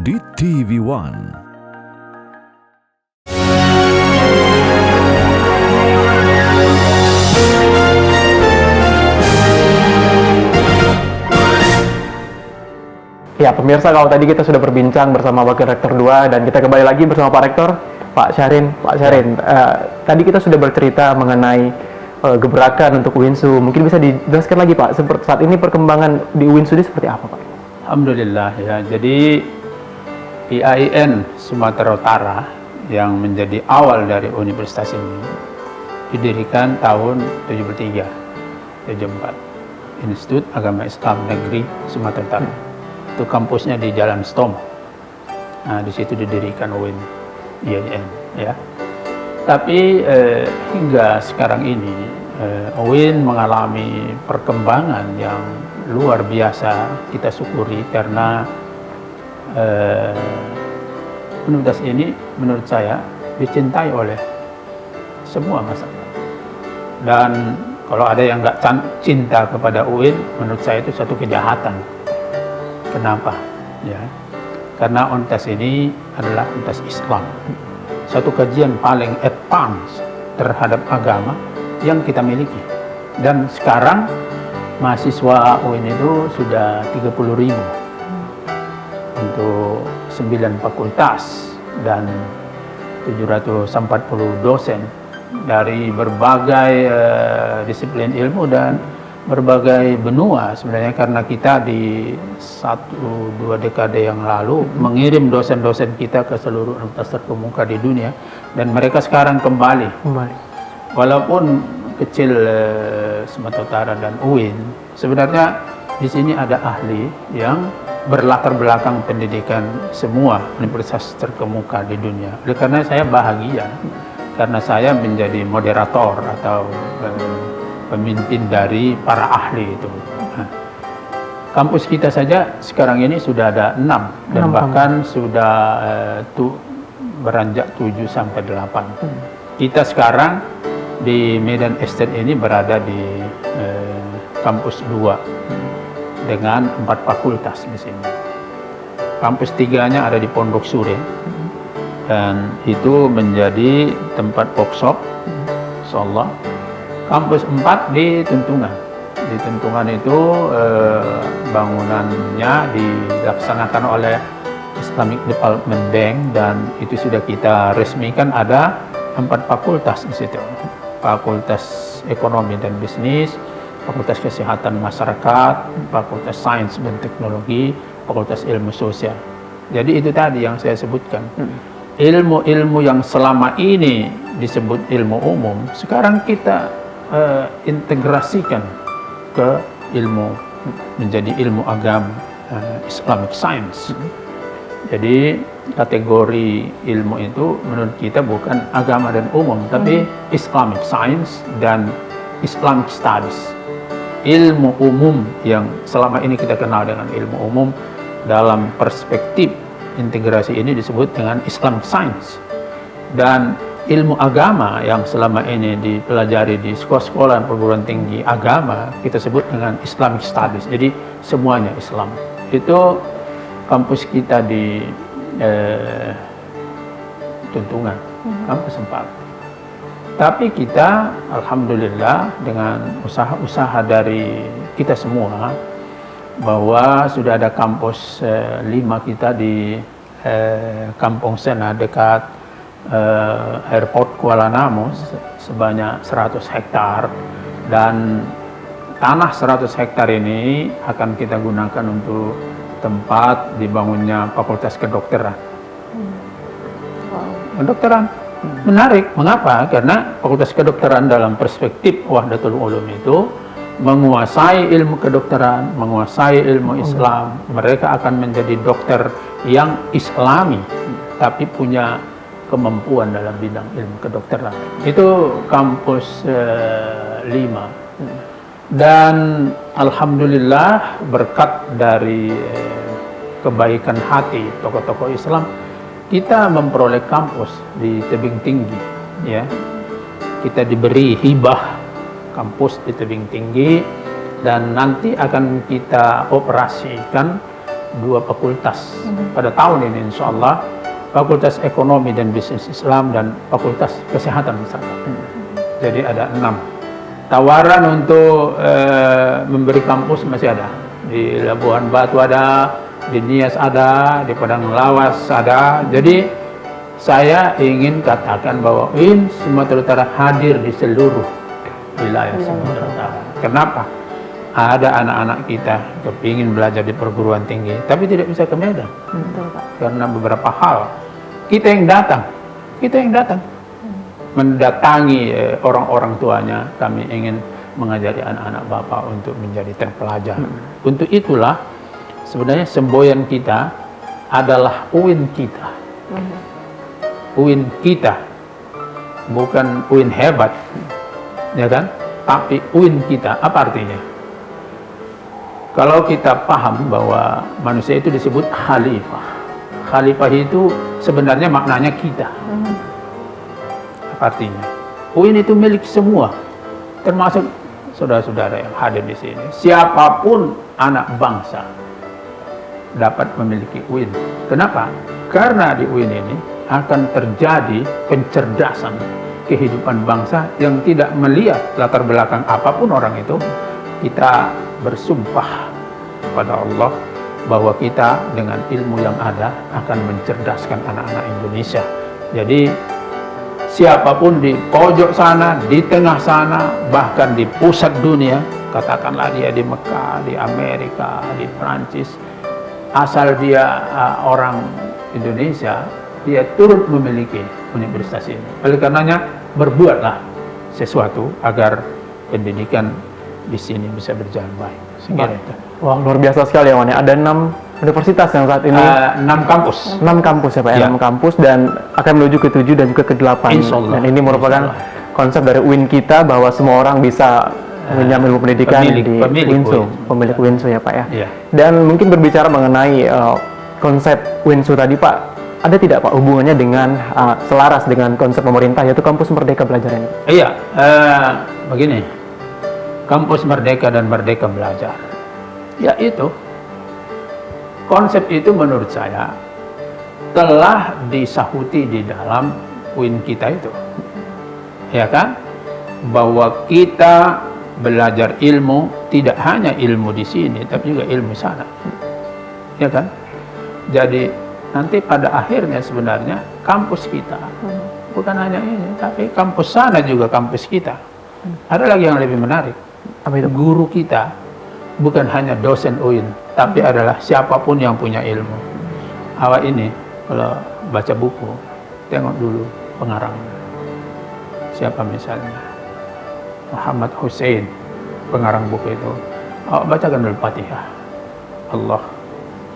di TV One. Ya pemirsa, kalau tadi kita sudah berbincang bersama Wakil Rektor 2 dan kita kembali lagi bersama Pak Rektor, Pak Syahrin. Tadi kita sudah bercerita mengenai gebrakan untuk UINSU. Mungkin bisa dijelaskan lagi Pak, seperti saat ini perkembangan di UINSU ini seperti apa Pak? Alhamdulillah ya, jadi IAIN Sumatera Utara yang menjadi awal dari universitas ini didirikan tahun 73, Institut Agama Islam Negeri Sumatera Utara. Itu kampusnya di Jalan Stom. Nah, di situ didirikan UIN IAIN ya. Tapi hingga sekarang ini UIN mengalami perkembangan yang luar biasa, kita syukuri karena universitas ini menurut saya dicintai oleh semua masyarakat. Dan kalau ada yang nggak cinta kepada UIN, menurut saya itu satu kejahatan. Kenapa? Ya, karena universitas ini adalah universitas Islam, satu kajian paling advance terhadap agama yang kita miliki. Dan sekarang mahasiswa UIN itu sudah 30.000 untuk 9 fakultas dan 740 dosen dari berbagai disiplin ilmu dan berbagai benua sebenarnya, karena kita di 1-2 dekade yang lalu mengirim dosen-dosen kita ke seluruh universitas terkemuka di dunia dan mereka sekarang kembali. Walaupun kecil Sumatera Utara dan UIN, sebenarnya di sini ada ahli yang berlatar belakang pendidikan semua universitas terkemuka di dunia. Oleh karena saya bahagia karena saya menjadi moderator atau pemimpin dari para ahli itu. Nah, kampus kita saja sekarang ini sudah ada 6 dan bahkan sudah beranjak 7 sampai 8. Kita sekarang di Medan Estate ini berada di kampus 2 dengan 4 fakultas di sini. Kampus 3-nya ada di Pondok Sure dan itu menjadi tempat workshop, insyaallah. Kampus 4 di Tuntungan. Di Tuntungan itu bangunannya dilaksanakan oleh Islamic Development Bank dan itu sudah kita resmikan, ada 4 fakultas di situ. Fakultas Ekonomi dan Bisnis, Fakultas Kesehatan Masyarakat, Fakultas Sains dan Teknologi, Fakultas Ilmu Sosial. Jadi itu tadi yang saya sebutkan. Ilmu-ilmu yang selama ini disebut ilmu umum, sekarang kita integrasikan ke ilmu, menjadi ilmu agama, Islamic Science. Jadi kategori ilmu itu menurut kita bukan agama dan umum, tapi Islamic Science dan Islamic Studies. Ilmu umum yang selama ini kita kenal dengan ilmu umum, dalam perspektif integrasi ini disebut dengan Islamic Science. Dan ilmu agama yang selama ini dipelajari di sekolah-sekolah perguruan tinggi agama kita sebut dengan Islamic Studies. Jadi semuanya Islam. Itu kampus kita di Tuntungan, kampus 4. Tapi kita alhamdulillah dengan usaha-usaha dari kita semua bahwa sudah ada kampus 5 kita di Kampung Sena dekat Airport Kuala Namu sebanyak 100 hektar, dan tanah 100 hektar ini akan kita gunakan untuk tempat dibangunnya Fakultas Kedokteran. Kedokteran menarik, mengapa? Karena Fakultas Kedokteran dalam perspektif Wahdatul Ulum itu menguasai ilmu kedokteran, menguasai ilmu Islam. Mereka akan menjadi dokter yang Islami, tapi punya kemampuan dalam bidang ilmu kedokteran. Itu kampus 5. Dan alhamdulillah berkat dari kebaikan hati tokoh-tokoh Islam, kita memperoleh kampus di tebing tinggi, ya. Kita diberi hibah kampus di tebing tinggi, dan nanti akan kita operasikan 2 fakultas pada tahun ini, insya Allah. Fakultas Ekonomi dan Bisnis Islam dan Fakultas Kesehatan misalnya. Jadi ada 6. Tawaran untuk memberi kampus masih ada. Di Labuan Batu ada, di Nias ada, di Padang Lawas ada. Jadi saya ingin katakan bahwa UIN Sumatera Utara hadir di seluruh wilayah Sumatera Utara. Kenapa? Ada anak-anak kita kepingin belajar di perguruan tinggi, tapi tidak bisa ke Medan. Betul, Pak. Karena beberapa hal. Kita yang datang mendatangi orang-orang tuanya. Kami ingin mengajari anak-anak Bapak untuk menjadi terpelajar. Untuk itulah sebenarnya semboyan kita adalah UIN kita. UIN kita, bukan UIN hebat, ya kan? Tapi UIN kita. Apa artinya? Kalau kita paham bahwa manusia itu disebut khalifah. Khalifah itu sebenarnya maknanya kita. Apa artinya? UIN itu milik semua, termasuk saudara-saudara yang hadir di sini. Siapapun anak bangsa dapat memiliki UIN. Kenapa? Karena di UIN ini akan terjadi pencerdasan kehidupan bangsa yang tidak melihat latar belakang apapun orang itu. Kita bersumpah kepada Allah bahwa kita dengan ilmu yang ada akan mencerdaskan anak-anak Indonesia. Jadi siapapun di pojok sana, di tengah sana, bahkan di pusat dunia, katakanlah dia di Mekah, di Amerika, di Prancis, asal dia orang Indonesia, dia turut memiliki universitas ini. Oleh karenanya berbuatlah sesuatu agar pendidikan di sini bisa berjalan baik. Wah, luar biasa sekali ya, Wan. Ada 6 universitas yang saat ini 6 kampus. 6 kampus ya, Pak. Ya. 6 kampus dan akan menuju ke 7 dan juga ke 8. Dan ini merupakan konsep dari UIN kita bahwa semua orang bisa menyambung ilmu pendidikan pemilik UINSU ya, Pak ya. Dan mungkin berbicara mengenai konsep UINSU tadi, Pak, ada tidak Pak hubungannya dengan selaras dengan konsep pemerintah yaitu kampus Merdeka Belajar ini? Iya, begini. Kampus Merdeka dan Merdeka Belajar. Ya itu. Konsep itu menurut saya telah disahuti di dalam UIN kita itu. Ya kan? Bahwa kita belajar ilmu tidak hanya ilmu di sini tapi juga ilmu sana. Ya kan? Jadi nanti pada akhirnya sebenarnya kampus kita bukan hanya ini tapi kampus sana juga kampus kita. Ada lagi yang lebih menarik. Guru kita bukan hanya dosen UIN, tapi adalah siapapun yang punya ilmu. Awak ini kalau baca buku, tengok dulu pengarangnya. Siapa misalnya? Muhammad Hussein, pengarang buku itu. Awak bacakan dulu Fatihah. Allah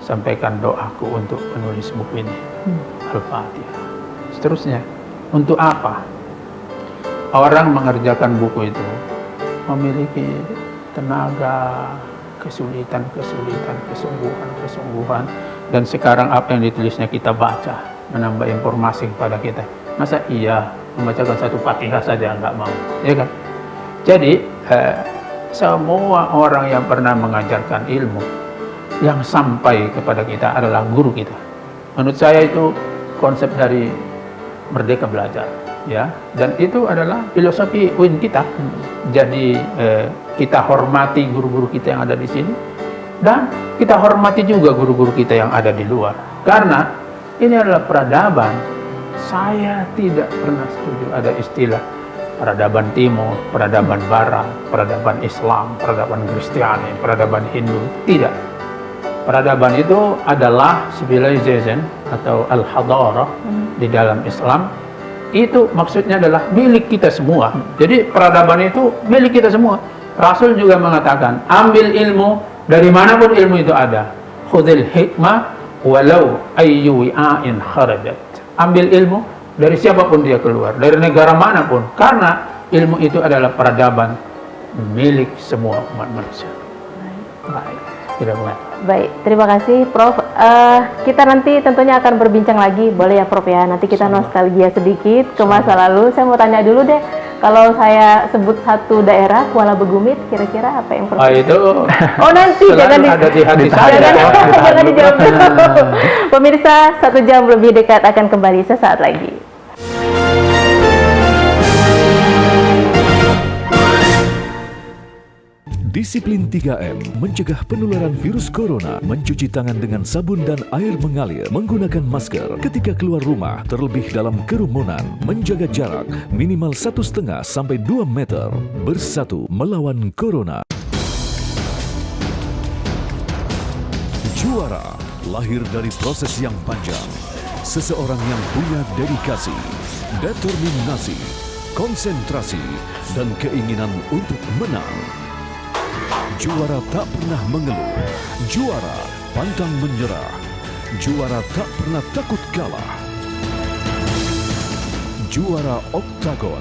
sampaikan doaku untuk penulis buku ini. Al-Fatihah. Seterusnya, untuk apa? Orang mengerjakan buku itu memiliki tenaga, kesulitan, kesungguhan, dan sekarang apa yang ditulisnya kita baca, menambah informasi kepada kita. Masa iya membacakan satu Fatihah saja nggak mau, ya kan? Jadi semua orang yang pernah mengajarkan ilmu yang sampai kepada kita adalah guru kita. Menurut saya itu konsep dari Merdeka Belajar. Ya, dan itu adalah filosofi UIN kita. Jadi kita hormati guru-guru kita yang ada di sini dan kita hormati juga guru-guru kita yang ada di luar. Karena ini adalah peradaban. Saya tidak pernah setuju ada istilah peradaban Timur, peradaban Barat, peradaban Islam, peradaban Kristiani, peradaban Hindu. Tidak. Peradaban itu adalah civilization atau al-hadarah di dalam Islam. Itu maksudnya adalah milik kita semua. Jadi peradaban itu milik kita semua. Rasul juga mengatakan, ambil ilmu dari manapun ilmu itu ada. Khudhil hikmah walau ayyu wi'ain kharajat. Ambil ilmu dari siapapun dia keluar, dari negara manapun, karena ilmu itu adalah peradaban milik semua umat manusia. Baik. Tidak boleh. Baik, terima kasih Prof. Kita nanti tentunya akan berbincang lagi, boleh ya Prof ya? Nanti kita nostalgia sedikit ke masa lalu. Saya mau tanya dulu deh, kalau saya sebut satu daerah, Kuala Begumit, kira-kira apa yang Prof? Itu oh nanti, jangan ada di hati saya. Jangan dijawab dulu. Pemirsa, 1 jam lebih dekat akan kembali sesaat lagi. Disiplin 3M mencegah penularan virus corona, mencuci tangan dengan sabun dan air mengalir, menggunakan masker ketika keluar rumah, terlebih dalam kerumunan, menjaga jarak minimal 1,5 sampai 2 meter, bersatu melawan corona. Juara lahir dari proses yang panjang, seseorang yang punya dedikasi, determinasi, konsentrasi, dan keinginan untuk menang. Juara tak pernah mengeluh, juara pantang menyerah, juara tak pernah takut kalah. Juara Oktagon,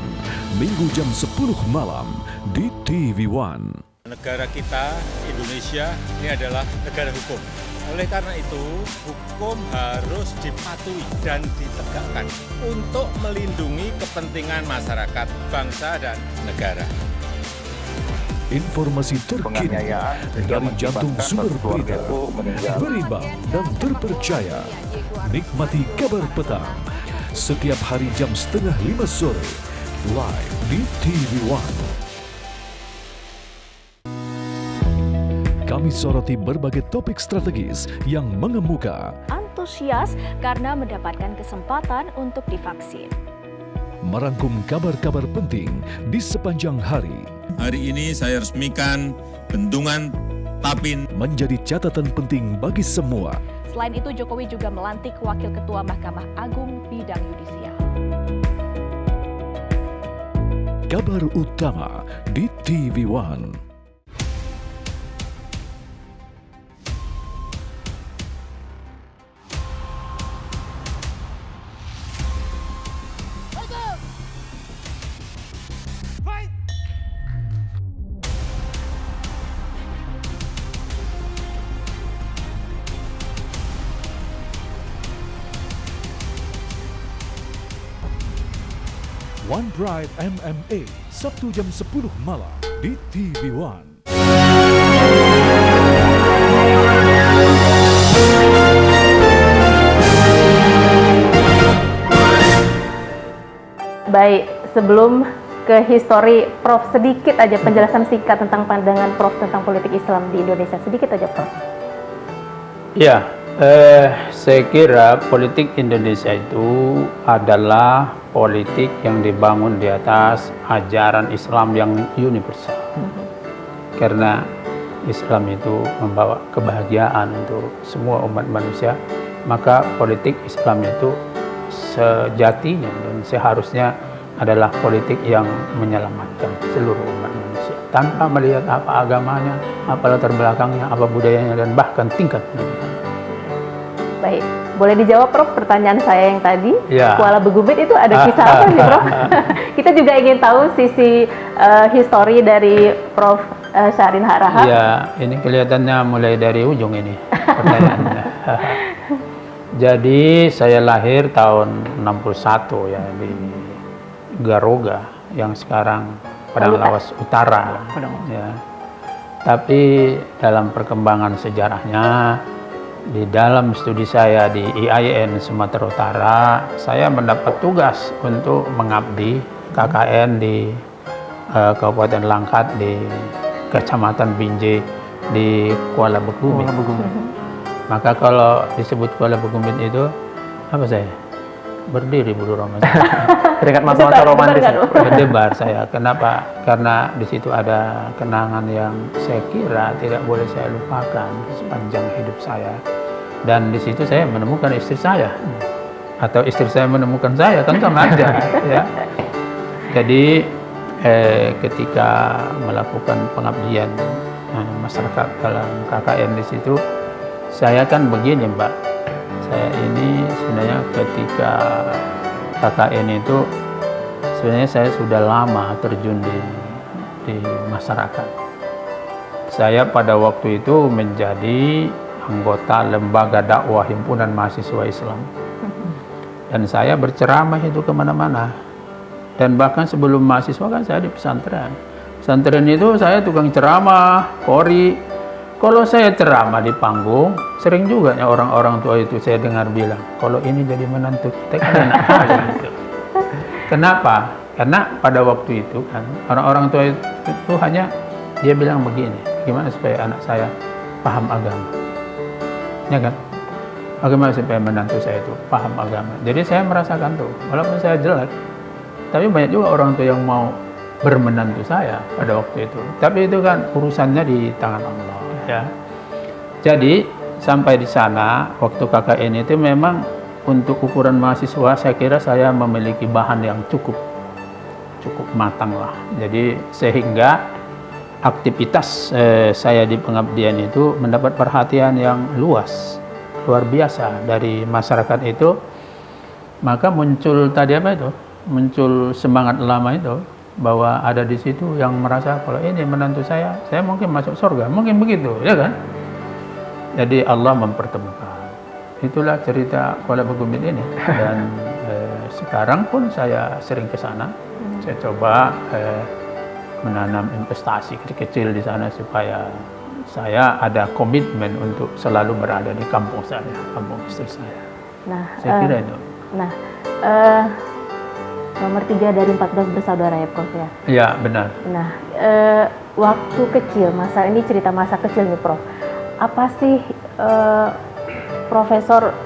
Minggu jam 10 malam di TV One. Negara kita, Indonesia, ini adalah negara hukum. Oleh karena itu, hukum harus dipatuhi dan ditegakkan untuk melindungi kepentingan masyarakat, bangsa, dan negara. Informasi terkini dari jantung sumber berita, berimbang dan terpercaya. Nikmati kabar petang setiap hari jam 4:30 sore, live di TV One. Kami soroti berbagai topik strategis yang mengemuka. Antusias karena mendapatkan kesempatan untuk divaksin. Merangkum kabar-kabar penting di sepanjang hari. Hari ini saya resmikan Bendungan Tapin menjadi catatan penting bagi semua. Selain itu, Jokowi juga melantik Wakil Ketua Mahkamah Agung bidang yudisial. Kabar utama di TV One. One Pride MMA, Sabtu jam 10 malam di TV One. Baik, sebelum ke histori Prof, sedikit aja penjelasan singkat tentang pandangan Prof tentang politik Islam di Indonesia. Sedikit aja Prof. Ya, saya kira politik Indonesia itu adalah politik yang dibangun di atas ajaran Islam yang universal. Karena Islam itu membawa kebahagiaan untuk semua umat manusia, maka politik Islam itu sejatinya dan seharusnya adalah politik yang menyelamatkan seluruh umat manusia tanpa melihat apa agamanya, apa latar belakangnya, apa budayanya, dan bahkan tingkat pendidikan. Baik, boleh dijawab Prof pertanyaan saya yang tadi? Ya. Kuala Begumit itu ada kisah apa nih Prof? Kita juga ingin tahu sisi histori dari Prof Syahrin Harahap. Ya, ini kelihatannya mulai dari ujung ini pertanyaannya. Jadi saya lahir tahun 61 ya di Garoga yang sekarang Padang Lawas Utara. Ya. Tapi dalam perkembangan sejarahnya, di dalam studi saya di IAIN Sumatera Utara, saya mendapat tugas untuk mengabdi KKN di Kabupaten Langkat di Kecamatan Binjai di Kuala Begumit. Maka kalau disebut Kuala Begumit itu apa saya? Berdiri bulu romantis. Teringat masa-masa romantis. Berdebar saya. Kenapa? Karena di situ ada kenangan yang saya kira tidak boleh saya lupakan sepanjang hidup saya. Dan di situ saya menemukan istri saya. Atau istri saya menemukan saya, kan sama aja. Ya. Jadi ketika melakukan pengabdian masyarakat dalam KKN di situ, saya kan begini Mbak. Saya ini sebenarnya ketika KKN itu sebenarnya saya sudah lama terjun di masyarakat. saya pada waktu itu menjadi anggota lembaga dakwah himpunan mahasiswa Islam. Dan saya berceramah itu kemana-mana. Dan bahkan sebelum mahasiswa kan saya di pesantren. Pesantren itu saya tukang ceramah, qori. Kalau saya ceramah di panggung, sering juga ya orang-orang tua itu saya dengar bilang, kalau ini jadi menantu kita kan enak aja gitu. Kenapa? Karena pada waktu itu kan orang-orang tua itu hanya dia bilang begini, gimana supaya anak saya paham agama, ya kan? Bagaimana supaya menantu saya itu paham agama. Jadi saya merasakan tuh, walaupun saya jelek, tapi banyak juga orang tua yang mau bermenantu saya pada waktu itu. Tapi itu kan urusannya di tangan Allah, ya. Jadi sampai di sana waktu KKN itu memang untuk ukuran mahasiswa saya kira saya memiliki bahan yang cukup matang lah. Jadi sehingga aktivitas saya di pengabdian itu mendapat perhatian yang luar biasa dari masyarakat itu. Maka muncul tadi apa itu? Muncul semangat lama itu bahwa ada di situ yang merasa kalau ini menantu saya mungkin masuk surga, mungkin begitu, ya kan? Jadi Allah mempertemukan. Itulah cerita Kuala Bagumit ini. Dan sekarang pun saya sering ke sana. Saya coba menanam investasi kecil-kecil di sana supaya saya ada komitmen untuk selalu berada di kampung saya, kampung istri saya. Nah, saya kira itu. Nah, nomor 3 dari 14 bersaudara ya, Prof ya? Iya, benar. Nah, waktu kecil, ini cerita masa kecil nih, Prof. Apa sih Profesor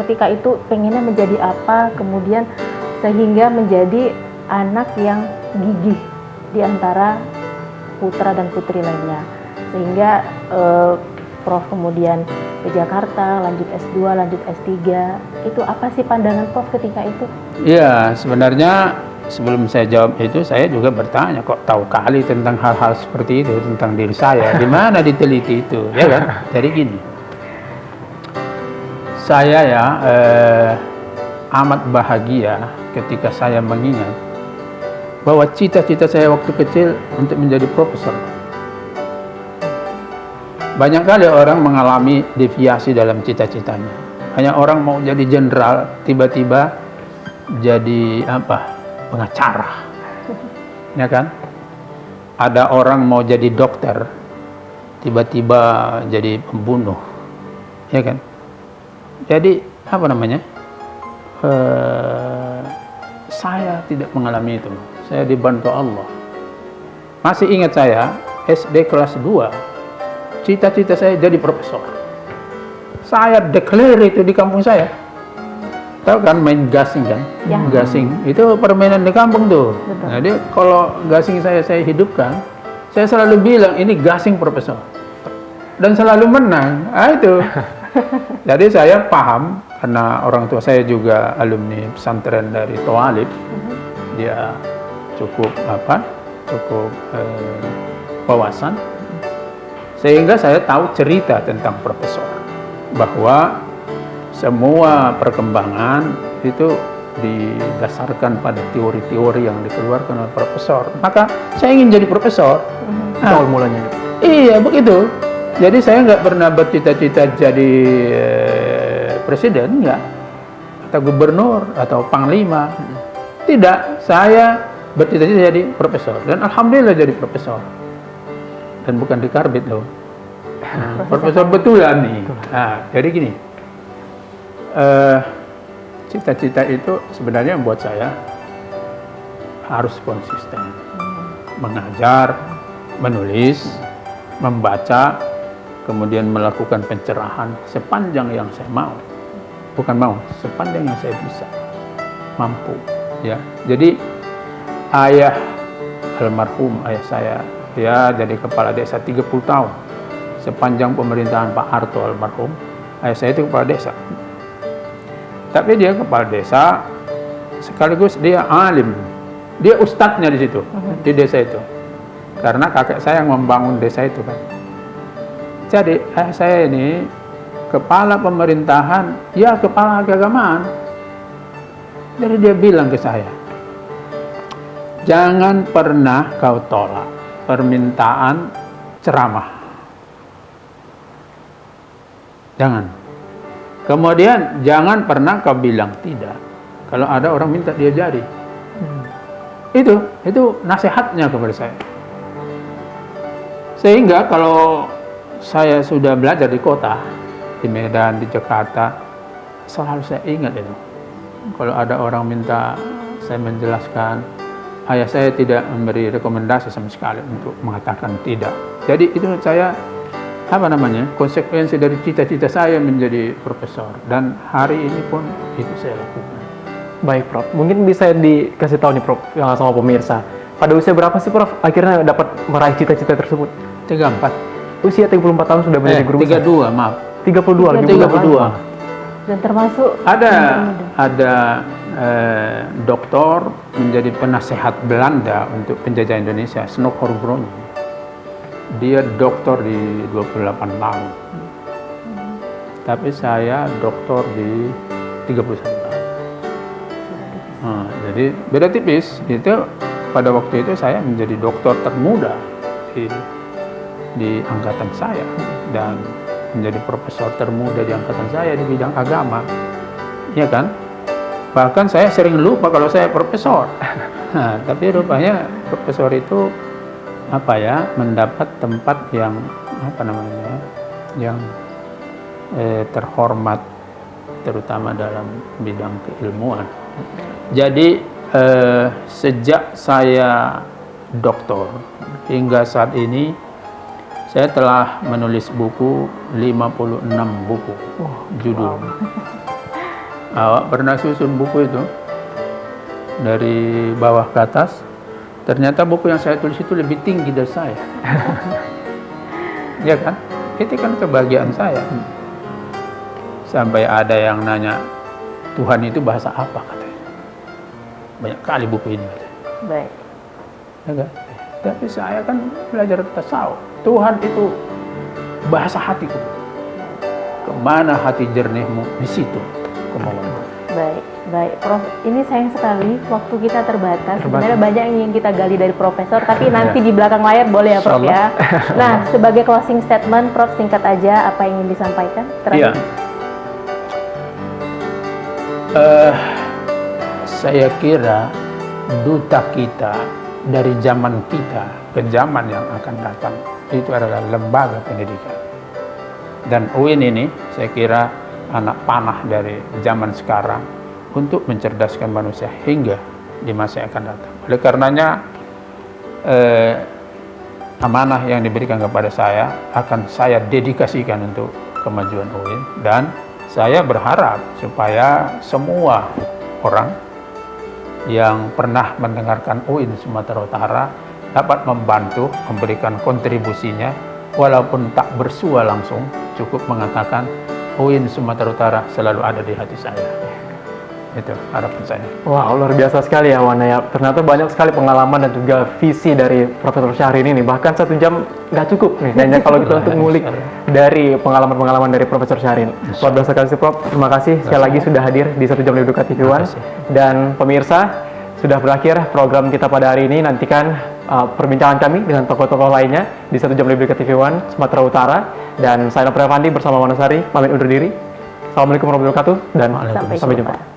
ketika itu pengennya menjadi apa, kemudian sehingga menjadi anak yang gigih di antara putra dan putri lainnya, sehingga Prof kemudian ke Jakarta, lanjut S2, lanjut S3. Itu apa sih pandangan Prof ketika itu? Iya, sebenarnya sebelum saya jawab itu, saya juga bertanya, kok tahu kali tentang hal-hal seperti itu, tentang diri saya. Di mana diteliti itu, ya kan? Jadi gini, saya ya amat bahagia ketika saya mengingat bahwa cita-cita saya waktu kecil untuk menjadi profesor. Banyak kali orang mengalami deviasi dalam cita-citanya. Banyak orang mau jadi jenderal, tiba-tiba jadi pengacara, ya kan? Ada orang mau jadi dokter, tiba-tiba jadi pembunuh, ya kan? Jadi saya tidak mengalami itu. Saya dibantu Allah. Masih ingat saya SD kelas 2, cita-cita saya jadi profesor. Saya declare itu di kampung saya. Tahu kan main gasing kan? Ya. Gasing itu permainan di kampung tuh. Betul. Jadi kalau gasing saya hidupkan, saya selalu bilang ini gasing profesor. Dan selalu menang. Itu. Jadi saya paham karena orang tua saya juga alumni pesantren dari Toalib. Dia cukup wawasan. Sehingga saya tahu cerita tentang profesor, bahwa semua perkembangan itu didasarkan pada teori-teori yang dikeluarkan oleh profesor. Maka saya ingin jadi profesor. Awal mulanya. Iya, begitu. Jadi saya nggak pernah bercita-cita jadi presiden, enggak, atau gubernur, atau panglima. Tidak, saya bercita-cita jadi profesor. Dan alhamdulillah jadi profesor. Dan bukan di karbit loh. Profesor betulan nih. Nah, jadi gini, cita-cita itu sebenarnya membuat saya harus konsisten, mengajar, menulis, membaca, kemudian melakukan pencerahan sepanjang yang saya mau, sepanjang yang saya bisa, mampu, ya. Jadi ayah almarhum ayah saya, dia jadi kepala desa 30 tahun. Sepanjang pemerintahan Pak Harto almarhum, ayah saya itu kepala desa. Tapi dia kepala desa, sekaligus dia alim. Dia ustadznya di situ, di desa itu. Karena kakek saya yang membangun desa itu kan. Jadi ayah saya ini kepala pemerintahan, ya kepala keagamaan. Jadi dia bilang ke saya, jangan pernah kau tolak permintaan ceramah. Jangan. Kemudian jangan pernah kau bilang tidak kalau ada orang minta dia jadi. Itu nasihatnya kepada saya. Sehingga kalau saya sudah belajar di kota, di Medan, di Jakarta, selalu saya ingat itu. Kalau ada orang minta saya menjelaskan, ayah saya tidak memberi rekomendasi sama sekali untuk mengatakan tidak. Jadi itu saya konsekuensi dari cita-cita saya menjadi profesor, dan hari ini pun itu saya lakukan. Baik Prof, mungkin bisa dikasih tahu nih Prof sama pemirsa, pada usia berapa sih Prof akhirnya dapat meraih cita-cita tersebut? 34. Usia 34 tahun sudah menjadi guru besar? 32, maaf. 32. Dan termasuk ada doktor menjadi penasehat Belanda untuk penjajah Indonesia, Snok Horbrun. Dia doktor di 28 tahun. Tapi saya doktor di 31 tahun. Jadi beda tipis. Itu pada waktu itu saya menjadi doktor termuda di angkatan saya, dan menjadi profesor termuda di angkatan saya di bidang agama, ya kan? Bahkan saya sering lupa kalau saya profesor. Nah, tapi rupanya profesor itu mendapat tempat yang yang terhormat, terutama dalam bidang keilmuan. Jadi sejak saya doktor hingga saat ini saya telah menulis buku 56 buku judul. Awak pernah susun buku itu dari bawah ke atas. Ternyata buku yang saya tulis itu lebih tinggi dari saya. Ya kan? Itu kan kebahagiaan saya. Sampai ada yang nanya, Tuhan itu bahasa apa katanya? Banyak kali buku ini katanya. Baik. Ya kan? Tapi saya kan belajar tasawuf. Tuhan itu bahasa hatiku. Kemana hati jernihmu, di situ kemauanmu. Baik, Prof. Ini sayang sekali waktu kita terbatas. Sebenarnya banyak yang ingin kita gali dari Profesor, tapi nanti di belakang layar boleh ya, Prof ya. Nah, sebagai closing statement, Prof singkat aja apa yang ingin disampaikan terakhir. Saya kira duta kita dari zaman kita ke zaman yang akan datang itu adalah lembaga pendidikan. Dan UIN ini saya kira anak panah dari zaman sekarang untuk mencerdaskan manusia hingga di masa yang akan datang. Oleh karenanya amanah yang diberikan kepada saya akan saya dedikasikan untuk kemajuan UIN, dan saya berharap supaya semua orang yang pernah mendengarkan UIN Sumatera Utara dapat membantu memberikan kontribusinya, walaupun tak bersua langsung, cukup mengatakan UIN Sumatera Utara selalu ada di hati saya. Itu harapan saya. Wah, luar biasa sekali ya Wana ya. Ternyata banyak sekali pengalaman dan juga visi dari Profesor Syahrini ini. Bahkan 1 jam nggak cukup nih kayaknya kalau kita untuk ngulik dari pengalaman-pengalaman dari Profesor Syahrini. Luar biasa sekali Prof. Terima kasih sekali lagi sudah hadir di 1 jam Eduka TV One. Dan pemirsa, sudah berakhir program kita pada hari ini. Nantikan perbincangan kami dengan tokoh-tokoh lainnya di 1 jam Eduka TV One Sumatera Utara. Dan saya Nopri Avandi bersama Wanasari pamit undur diri. Assalamualaikum warahmatullahi wabarakatuh dan sampai jumpa.